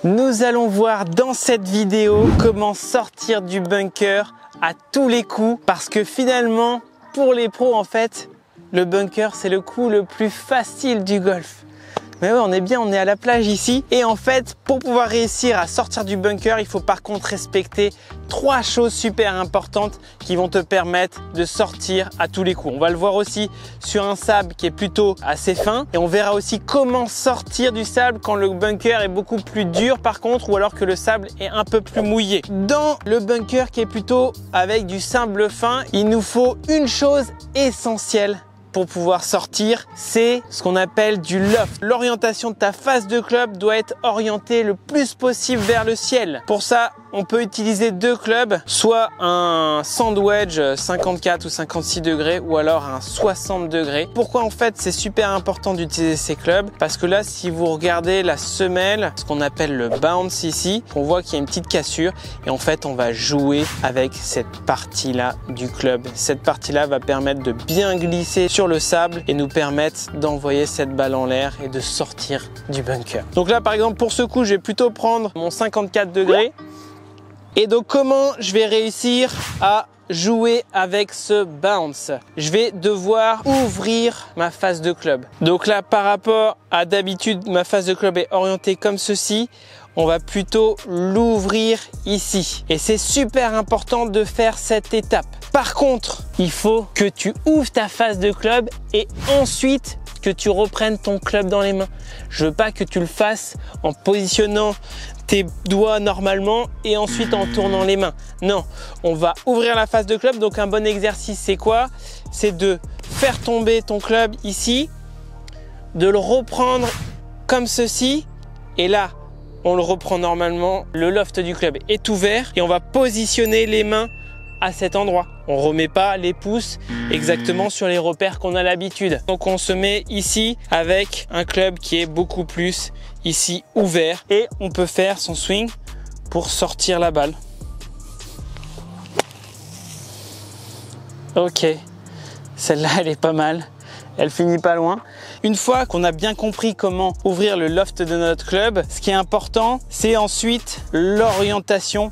Nous allons voir dans cette vidéo comment sortir du bunker à tous les coups parce que finalement, pour les pros en fait, le bunker c'est le coup le plus facile du golf. Mais ouais, on est bien, on est à la plage ici. Et en fait, pour pouvoir réussir à sortir du bunker, il faut par contre respecter 3 choses super importantes qui vont te permettre de sortir à tous les coups. On va le voir aussi sur un sable qui est plutôt assez fin. Et on verra aussi comment sortir du sable quand le bunker est beaucoup plus dur par contre, ou alors que le sable est un peu plus mouillé. Dans le bunker qui est plutôt avec du sable fin, il nous faut une chose essentielle pour pouvoir sortir, c'est ce qu'on appelle du loft. L'orientation de ta face de club doit être orientée le plus possible vers le ciel. Pour ça, on peut utiliser 2 clubs, soit un sand wedge 54 ou 56 degrés ou alors un 60 degrés. Pourquoi en fait c'est super important d'utiliser ces clubs? Parce que là, si vous regardez la semelle, ce qu'on appelle le bounce ici, on voit qu'il y a une petite cassure et en fait on va jouer avec cette partie-là du club. Cette partie-là va permettre de bien glisser sur le sable et nous permettre d'envoyer cette balle en l'air et de sortir du bunker. Donc là par exemple pour ce coup, je vais plutôt prendre mon 54 degrés. Et donc comment je vais réussir à jouer avec ce bounce? Je vais devoir ouvrir ma face de club. Donc là par rapport à d'habitude, ma face de club est orientée comme ceci. On va plutôt l'ouvrir ici. Et c'est super important de faire cette étape. Par contre, il faut que tu ouvres ta face de club et ensuite que tu reprennes ton club dans les mains. Je veux pas que tu le fasses en positionnant tes doigts normalement et ensuite en tournant les mains. Non, on va ouvrir la face de club. Donc un bon exercice, c'est quoi? C'est de faire tomber ton club ici, de le reprendre comme ceci et là, on le reprend normalement. Le loft du club est ouvert et on va positionner les mains à cet endroit. On ne remet pas les pouces exactement sur les repères qu'on a l'habitude. Donc on se met ici avec un club qui est beaucoup plus ici ouvert et on peut faire son swing pour sortir la balle. Ok, celle-là elle est pas mal. Elle finit pas loin. Une fois qu'on a bien compris comment ouvrir le loft de notre club, ce qui est important, c'est ensuite l'orientation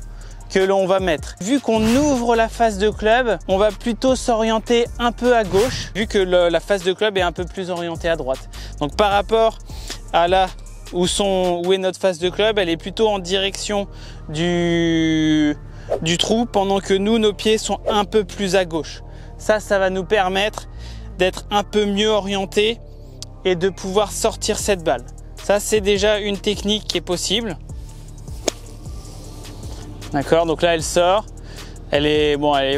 que l'on va mettre. Vu qu'on ouvre la face de club, on va plutôt s'orienter un peu à gauche, vu que la face de club est un peu plus orientée à droite. Donc par rapport à là où est notre face de club, elle est plutôt en direction du trou, pendant que nous, nos pieds sont un peu plus à gauche. Ça va nous permettre d'être un peu mieux orienté et de pouvoir sortir cette balle. Ça, c'est déjà une technique qui est possible. D'accord, donc là, elle sort. Elle est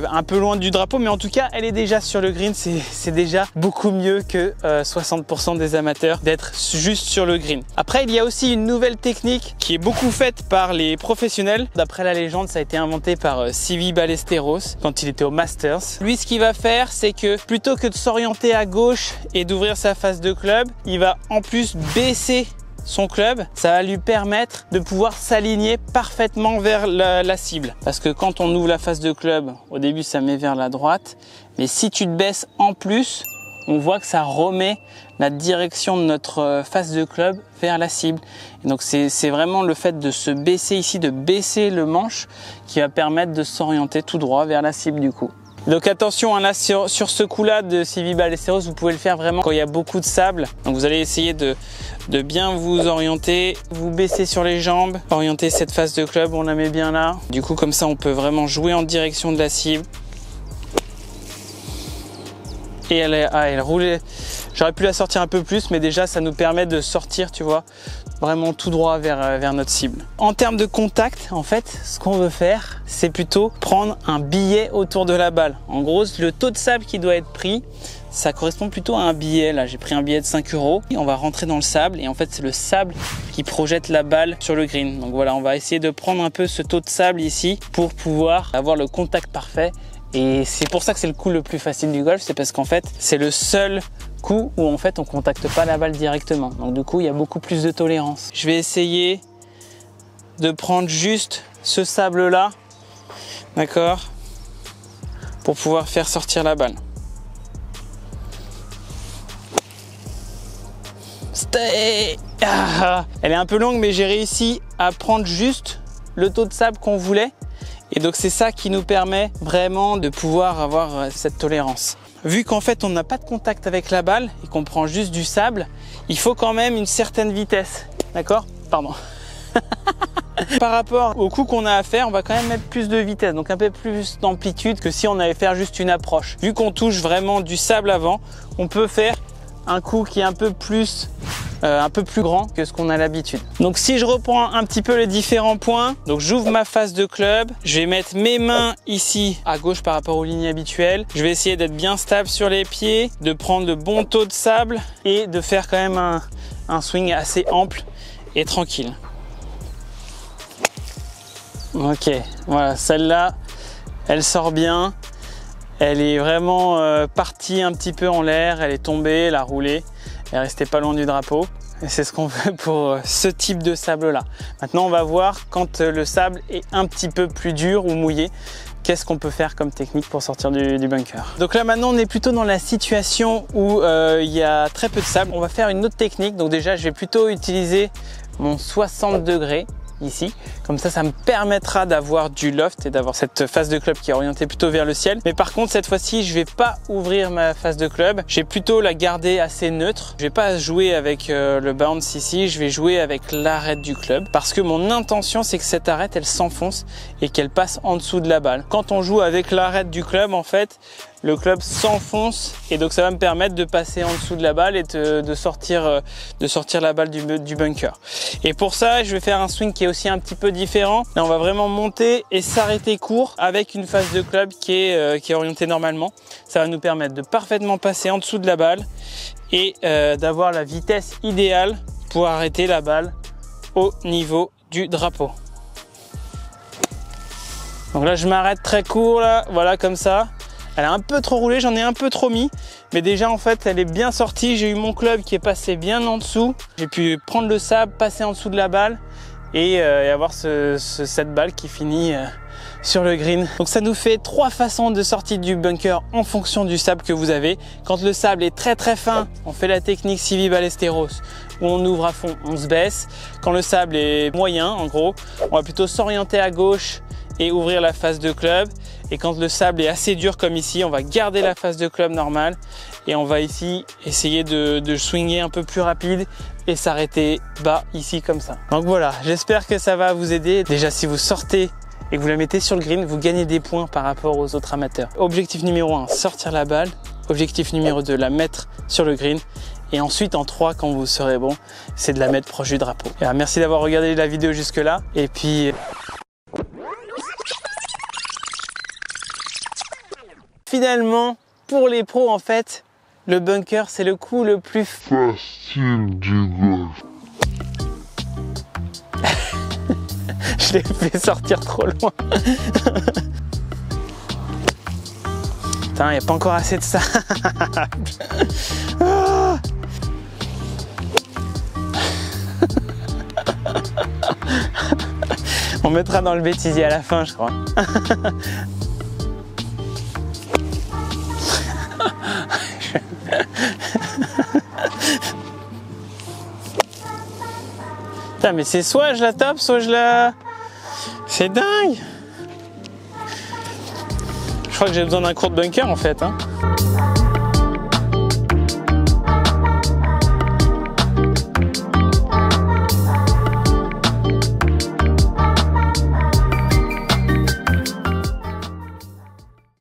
un peu loin du drapeau, mais en tout cas, elle est déjà sur le green. C'est déjà beaucoup mieux que 60% des amateurs d'être juste sur le green. Après, il y a aussi une nouvelle technique qui est beaucoup faite par les professionnels. D'après la légende, ça a été inventé par Seve Ballesteros quand il était au Masters. Lui, ce qu'il va faire, c'est que plutôt que de s'orienter à gauche et d'ouvrir sa face de club, il va en plus baisser son club. Ça va lui permettre de pouvoir s'aligner parfaitement vers la cible. Parce que quand on ouvre la face de club, au début ça met vers la droite, mais si tu te baisses en plus, on voit que ça remet la direction de notre face de club vers la cible. Et donc c'est vraiment le fait de se baisser ici, de baisser le manche qui va permettre de s'orienter tout droit vers la cible du coup. Donc attention, hein, là sur ce coup-là de Seve Ballesteros, vous pouvez le faire vraiment quand il y a beaucoup de sable. Donc vous allez essayer de bien vous orienter, vous baisser sur les jambes, orienter cette face de club, on la met bien là. Du coup comme ça on peut vraiment jouer en direction de la cible. Et elle roule. J'aurais pu la sortir un peu plus, mais déjà ça nous permet de sortir, tu vois, vraiment tout droit vers notre cible. En termes de contact, en fait, ce qu'on veut faire, c'est plutôt prendre un billet autour de la balle. En gros, le taux de sable qui doit être pris, ça correspond plutôt à un billet. Là, j'ai pris un billet de 5 €. Et on va rentrer dans le sable et en fait, c'est le sable qui projette la balle sur le green. Donc voilà, on va essayer de prendre un peu ce taux de sable ici pour pouvoir avoir le contact parfait. Et c'est pour ça que c'est le coup le plus facile du golf, c'est parce qu'en fait, c'est le seul coup où en fait on contacte pas la balle directement. Donc du coup, il y a beaucoup plus de tolérance. Je vais essayer de prendre juste ce sable là, d'accord, pour pouvoir faire sortir la balle. Elle est un peu longue, mais j'ai réussi à prendre juste le taux de sable qu'on voulait. Et donc c'est ça qui nous permet vraiment de pouvoir avoir cette tolérance. Vu qu'en fait on n'a pas de contact avec la balle et qu'on prend juste du sable, il faut quand même une certaine vitesse. D'accord? Pardon. Par rapport au coup qu'on a à faire, on va quand même mettre plus de vitesse, donc un peu plus d'amplitude que si on allait faire juste une approche. Vu qu'on touche vraiment du sable avant, on peut faire un coup qui est un peu plus grand que ce qu'on a l'habitude. Donc si je reprends un petit peu les différents points, donc j'ouvre ma face de club, je vais mettre mes mains ici à gauche par rapport aux lignes habituelles. Je vais essayer d'être bien stable sur les pieds, de prendre le bon taux de sable et de faire quand même un swing assez ample et tranquille. Ok, voilà, celle-là, elle sort bien. Elle est vraiment partie un petit peu en l'air, elle est tombée, elle a roulé, elle est restée pas loin du drapeau. Et c'est ce qu'on veut pour ce type de sable-là. Maintenant, on va voir quand le sable est un petit peu plus dur ou mouillé, qu'est-ce qu'on peut faire comme technique pour sortir du bunker. Donc là, maintenant, on est plutôt dans la situation où il y a très peu de sable. On va faire une autre technique. Donc déjà, je vais plutôt utiliser mon 60 degrés. Ici, comme ça me permettra d'avoir du loft et d'avoir cette face de club qui est orientée plutôt vers le ciel. Mais par contre, cette fois-ci, je vais pas ouvrir ma face de club. Je vais plutôt la garder assez neutre. Je vais pas jouer avec le bounce ici, je vais jouer avec l'arête du club parce que mon intention, c'est que cette arête, elle s'enfonce et qu'elle passe en dessous de la balle. Quand on joue avec l'arête du club, en fait, le club s'enfonce et donc ça va me permettre de passer en dessous de la balle et de sortir la balle du bunker. Et pour ça, je vais faire un swing qui est aussi un petit peu différent. Là, on va vraiment monter et s'arrêter court avec une face de club qui est orientée normalement. Ça va nous permettre de parfaitement passer en dessous de la balle et d'avoir la vitesse idéale pour arrêter la balle au niveau du drapeau. Donc là, je m'arrête très court, là, voilà, comme ça. Elle a un peu trop roulé, j'en ai un peu trop mis, mais déjà en fait elle est bien sortie. J'ai eu mon club qui est passé bien en dessous. J'ai pu prendre le sable, passer en dessous de la balle et avoir cette balle qui finit sur le green. Donc ça nous fait 3 façons de sortie du bunker en fonction du sable que vous avez. Quand le sable est très très fin, on fait la technique Civi Ballesteros où on ouvre à fond, on se baisse. Quand le sable est moyen, en gros, on va plutôt s'orienter à gauche et ouvrir la face de club. Et quand le sable est assez dur comme ici, on va garder la face de club normale et on va ici essayer de swinger un peu plus rapide et s'arrêter bas ici comme ça. Donc voilà, j'espère que ça va vous aider. Déjà, si vous sortez et que vous la mettez sur le green, vous gagnez des points par rapport aux autres amateurs. Objectif numéro 1, sortir la balle. Objectif numéro 2, la mettre sur le green. Et ensuite, en 3, quand vous serez bon, c'est de la mettre proche du drapeau. Alors, merci d'avoir regardé la vidéo jusque là. Et puis... Finalement, pour les pros, en fait, le bunker, c'est le coup le plus facile du golf. Je l'ai fait sortir trop loin. Putain, il n'y a pas encore assez de ça. On mettra dans le bêtisier à la fin, je crois. Putain, mais c'est soit je la tape, soit je la... C'est dingue. Je crois que j'ai besoin d'un cours de bunker en fait, hein.